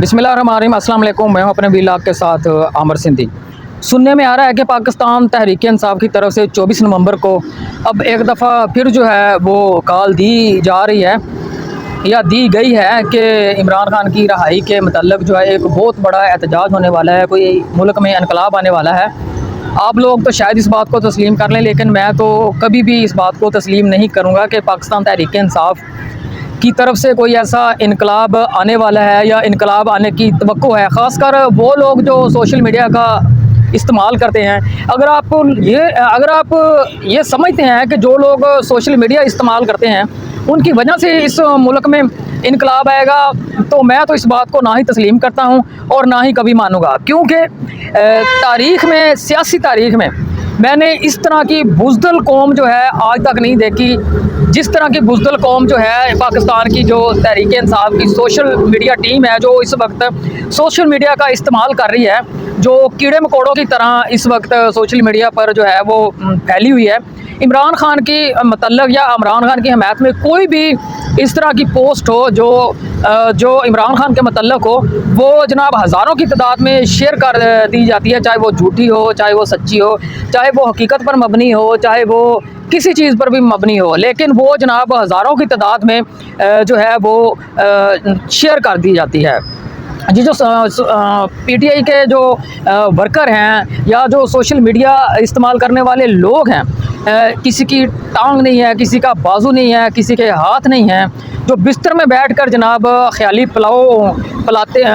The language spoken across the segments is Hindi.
बिस्मिल्लाहिर्रहमानिर्रहीम। अस्सलाम वालेकुम। मैं हूं अपने व्लॉग के साथ आमर सिंधी। सुनने में आ रहा है कि पाकिस्तान तहरीक इंसाफ की तरफ से 24 नवंबर को अब एक दफ़ा फिर जो है वो कॉल दी जा रही है या दी गई है कि इमरान खान की रहाई के मतलब जो है एक बहुत बड़ा एहतजाज होने वाला है, कोई मुल्क में इनकलाब आने वाला है। आप लोग तो शायद इस बात को तस्लीम कर लें, लेकिन मैं तो कभी भी इस बात को तस्लीम नहीं करूँगा कि पाकिस्तान तहरीक इंसाफ की तरफ से कोई ऐसा इनकलाब आने वाला है या इनकलाब आने की तवक्को है। ख़ासकर वो लोग जो सोशल मीडिया का इस्तेमाल करते हैं। अगर आप ये समझते हैं कि जो लोग सोशल मीडिया इस्तेमाल करते हैं उनकी वजह से इस मुल्क में इनकलाब आएगा, तो मैं तो इस बात को ना ही तस्लीम करता हूँ और ना ही कभी मानूँगा। क्योंकि तारीख़ में, सियासी तारीख़ में मैंने इस तरह की बुज़दिल कौम जो है आज तक नहीं देखी। जिस तरह की बुज़दिल कौम जो है पाकिस्तान की, जो तहरीक इंसाफ की सोशल मीडिया टीम है, जो इस वक्त सोशल मीडिया का इस्तेमाल कर रही है, जो कीड़े मकोड़ों की तरह इस वक्त सोशल मीडिया पर जो है वो फैली हुई है। इमरान खान की मतलब या इमरान खान की हमायत में कोई भी इस तरह की पोस्ट हो जो इमरान खान के मतलब हो, वो जनाब हज़ारों की तादाद में शेयर कर दी जाती है। चाहे वो झूठी हो, चाहे वो सच्ची हो, चाहे वो हकीकत पर मबनी हो, चाहे वो किसी चीज़ पर भी मबनी हो, लेकिन वो जनाब हज़ारों की तादाद में जो है वो शेयर कर दी जाती है। जी, जो पीटीआई के जो वर्कर हैं या जो सोशल मीडिया इस्तेमाल करने वाले लोग हैं, किसी की टांग नहीं है, किसी का बाजू नहीं है, किसी के हाथ नहीं है, जो बिस्तर में बैठकर जनाब ख्याली पुलाव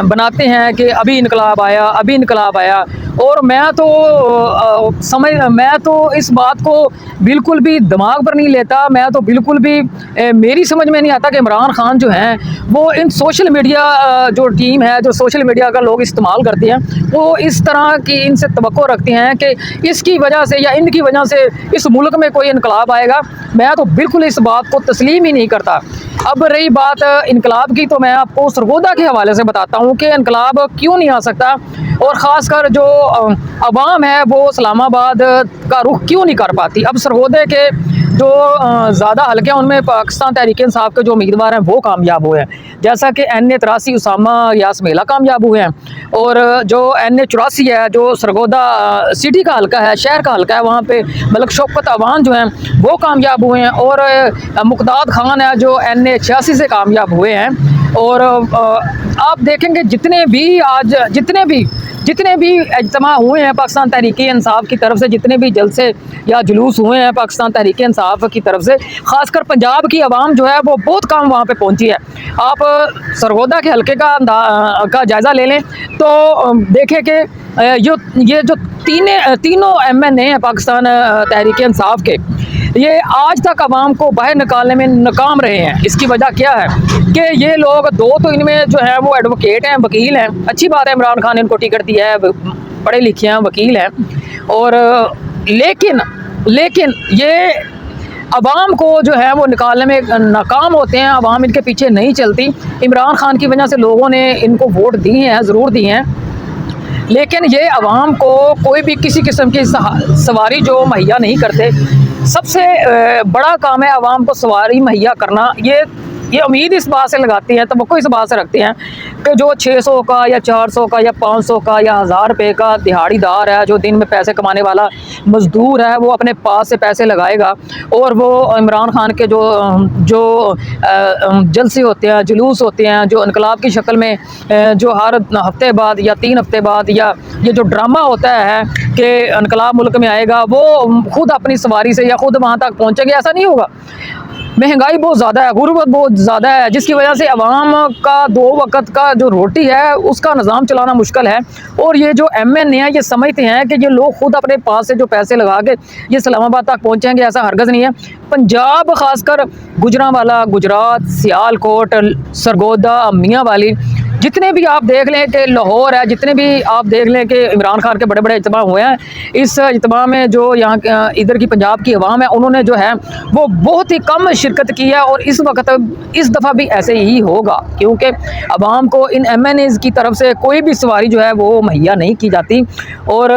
बनाते हैं कि अभी इनकलाब आया, अभी इनकलाब आया। और मैं तो इस बात को बिल्कुल भी दिमाग पर नहीं लेता। मैं तो बिल्कुल भी मेरी समझ में नहीं आता कि इमरान खान जो हैं वो इन सोशल मीडिया जो टीम है, जो सोशल मीडिया का लोग इस्तेमाल करते हैं, वो इस तरह की इनसे तवक्को रखते हैं कि इसकी वजह से या इनकी वजह से इस मुल्क में कोई इनकलाब आएगा। मैं तो बिल्कुल इस बात को तस्लीम ही नहीं करता। अब रही बात इनकलाब की, तो मैं आपको सरगोदा के हवाले से बताता हूँ कि इनकलाब क्यों नहीं आ सकता, और ख़ासकर जो अवाम है वो इस्लामाबाद का रुख क्यों नहीं कर पाती। अब सरगोदे के जो ज़्यादा हल्के हैं उनमें पाकिस्तान तहरीक इंसाफ के जो उम्मीदवार हैं वो कामयाब हुए हैं, जैसा कि NA-83 उसामा यास मेला कामयाब हुए हैं, और जो NA-84 है, जो सरगोदा सिटी का हल्का है, शहर का हल्का है, वहाँ पे मलक शौकत अवान जो हैं वो कामयाब हुए हैं, और मुक़दाद खान है जो NA-86 से कामयाब हुए हैं। और आप देखेंगे जितने भी इज्तिमा हुए हैं पाकिस्तान तहरीक इंसाफ की तरफ से, जितने भी जलसे या जुलूस हुए हैं पाकिस्तान तहरीक इंसाफ की तरफ से, ख़ासकर पंजाब की आवाम जो है वो बहुत कम वहाँ पे पहुँची है। आप सरगोदा के हल्के का जायज़ा ले लें तो देखें कि ये जो तीनों MNA हैं पाकिस्तान तहरीक इंसाफ के, ये आज तक आवाम को बाहर निकालने में नाकाम रहे हैं। इसकी वजह क्या है कि ये लोग, दो तो इनमें जो है वो एडवोकेट हैं, वकील हैं। अच्छी बात है, इमरान खान इनको टिकट दिया है, पढ़े लिखे हैं, वकील हैं, और लेकिन ये अवाम को जो है वो निकालने में नाकाम होते हैं। अवाम इनके पीछे नहीं चलती। इमरान खान की वजह से लोगों ने इनको वोट दिए हैं, ज़रूर दिए हैं, लेकिन ये अवाम को कोई भी किसी किस्म की सवारी जो मुहैया नहीं करते। सबसे बड़ा काम है अवाम को सवारी मुहैया करना। ये उम्मीद इस बात से लगाते हैं, तवक्को इस बात से रखते हैं कि जो 600 का या 400 का या 500 का या 1000 रुपये का दिहाड़ीदार है, जो दिन में पैसे कमाने वाला मज़दूर है, वो अपने पास से पैसे लगाएगा, और वो इमरान खान के जो जलसे होते हैं, जुलूस होते हैं, जो इनकलाब की शक्ल में जो हर हफ्ते बाद या 3 हफ्ते बाद, या ये जो ड्रामा होता है कि इनकलाब मुल्क में आएगा, वो खुद अपनी सवारी से या खुद वहाँ तक पहुँचेंगे, ऐसा नहीं होगा। महंगाई बहुत ज़्यादा है, गुर्बत बहुत ज़्यादा है, जिसकी वजह से अवाम का 2 वक्त का जो रोटी है उसका निज़ाम चलाना मुश्किल है। और ये जो MNA हैं ये समझते हैं कि ये लोग खुद अपने पास से जो पैसे लगा के ये इस्लामाबाद तक पहुँचेंगे, ऐसा हरगज़ नहीं है। पंजाब, ख़ासकर गुजरांवाला, गुजरात, सियालकोट, सरगोदा, मियाँ वाली, जितने भी आप देख लें कि लाहौर है, जितने भी आप देख लें कि इमरान खान के बड़े बड़े इज्तिमा हुए हैं, इस इज्तिमा में जो यहाँ इधर की पंजाब की अवाम है उन्होंने जो है वो बहुत ही कम शिरकत की है, और इस वक्त इस दफ़ा भी ऐसे ही होगा, क्योंकि अवाम को इन MNAs की तरफ से कोई भी सवारी जो है वो मुहैया नहीं की जाती। और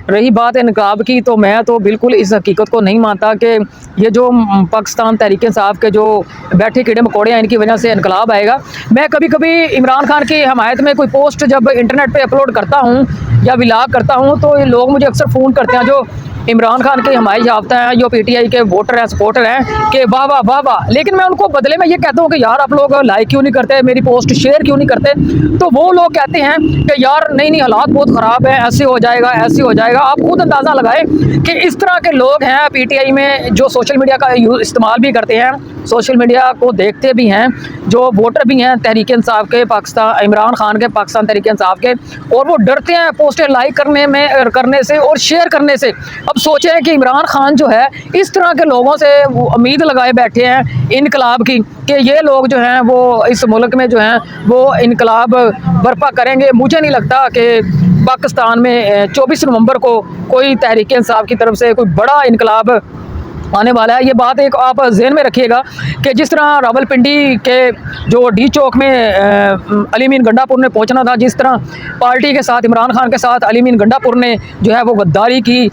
रही बात इनकलाब की, तो मैं तो बिल्कुल इस हकीकत को नहीं मानता कि ये जो पाकिस्तान तहरीक इंसाफ के जो बैठे कीड़े मकोड़े हैं इनकी वजह से इनकलाब आएगा। मैं कभी कभी इमरान खान खान की हमायत में कोई पोस्ट जब इंटरनेट पे अपलोड करता हूँ या व्लॉग करता हूँ तो ये लोग मुझे अक्सर फ़ोन करते हैं जो इमरान खान की हमायत याफ्ता हैं, जो पीटीआई के वोटर हैं, सपोर्टर हैं कि वाह वाह वाह वाह। लेकिन मैं उनको बदले में ये कहता हूँ कि यार आप लोग लाइक क्यों नहीं करते, मेरी पोस्ट शेयर क्यों नहीं करते। तो वो लोग कहते हैं कि यार नहीं नहीं हालात बहुत ख़राब है, ऐसे हो जाएगा ऐसे हो जाएगा। आप खुद अंदाज़ा लगाएं कि इस तरह के लोग हैं पीटीआई में जो सोशल मीडिया का इस्तेमाल भी करते हैं, सोशल मीडिया को देखते भी हैं, जो वोटर भी हैं तहरीक इंसाफ के, पाकिस्तान इमरान खान के, पाकिस्तान तहरीक इंसाफ के, और वो डरते हैं पोस्टें लाइक करने से और शेयर करने से। अब सोचें कि इमरान खान जो है इस तरह के लोगों से वो उम्मीद लगाए बैठे हैं इनकलाब की कि ये लोग जो हैं वो इस मुल्क में जो हैं वो इनकलाब बर्पा करेंगे। मुझे नहीं लगता कि पाकिस्तान में 24 नवंबर को कोई तहरीक इंसाफ की तरफ से कोई बड़ा इनकलाब आने वाला है। ये बात एक आप जहन में रखिएगा कि जिस तरह रावलपिंडी के जो डी चौक में अली मीन गंडापुर ने पहुंचना था, जिस तरह पार्टी के साथ इमरान खान के साथ अली मीन गंडापुर ने जो है वो गद्दारी की,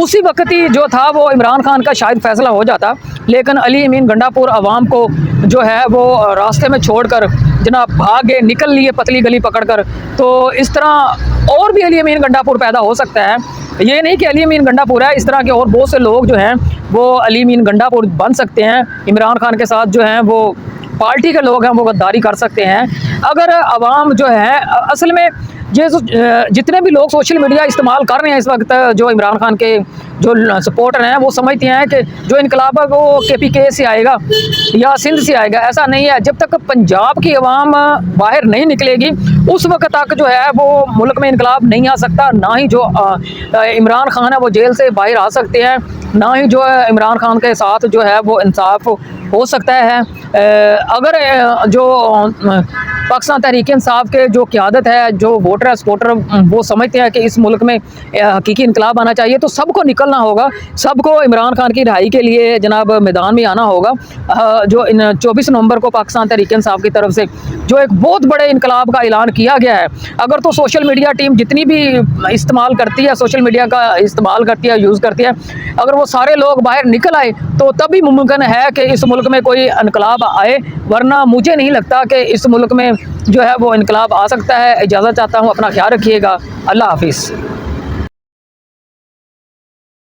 उसी वक्त ही जो था वो इमरान खान का शायद फैसला हो जाता। लेकिन अली अमीन गंडापुर आवाम को जो है वो रास्ते में छोड़कर जनाब भाग गए, निकल लिए पतली गली पकड़कर। तो इस तरह और भी अली अमीन गंडापुर पैदा हो सकता है। ये नहीं कि अली अमीन गंडापुर है, इस तरह के और बहुत से लोग जो हैं वो अली अमीन गंडापुर बन सकते हैं। इमरान खान के साथ जो हैं वो पार्टी के लोग हैं वो गद्दारी कर सकते हैं। अगर आवाम जो है असल में ये जितने भी लोग सोशल मीडिया इस्तेमाल कर रहे हैं इस वक्त, जो इमरान खान के जो सपोर्टर हैं वो समझते हैं कि जो इनकलाब है वो KPK से आएगा या सिंध से आएगा। ऐसा नहीं है। जब तक पंजाब की आवाम बाहर नहीं निकलेगी उस वक्त तक जो है वो मुल्क में इनकलाब नहीं आ सकता। ना ही जो इमरान खान है वो जेल से बाहर आ सकते हैं, ना ही जो है इमरान खान के साथ जो है वो इंसाफ हो सकता है। अगर जो पाकिस्तान तहरीक इंसाफ के जो क़यादत है, जो वोटर है, सपोर्टर, वो समझते हैं कि इस मुल्क में हकीकी इनकलाब आना चाहिए, तो सबको निकलना होगा, सबको इमरान खान की रिहाई के लिए जनाब मैदान में आना होगा। जो 24 नवंबर को पाकिस्तान तहरीक इंसाफ की तरफ से जो एक बहुत बड़े इनकलाब का ऐलान किया गया है, अगर तो सोशल मीडिया टीम जितनी भी इस्तेमाल करती है, सोशल मीडिया का इस्तेमाल करती है, यूज़ करती है, अगर वो सारे लोग बाहर निकल आए तो तभी मुमकिन है कि इस मुल्क में कोई इनकलाब आए। वरना मुझे नहीं लगता कि इस मुल्क में जो है वो इनकलाब आ सकता है। इजाज़त चाहता हूँ, अपना ख्याल रखिएगा। अल्लाह हाफिज़।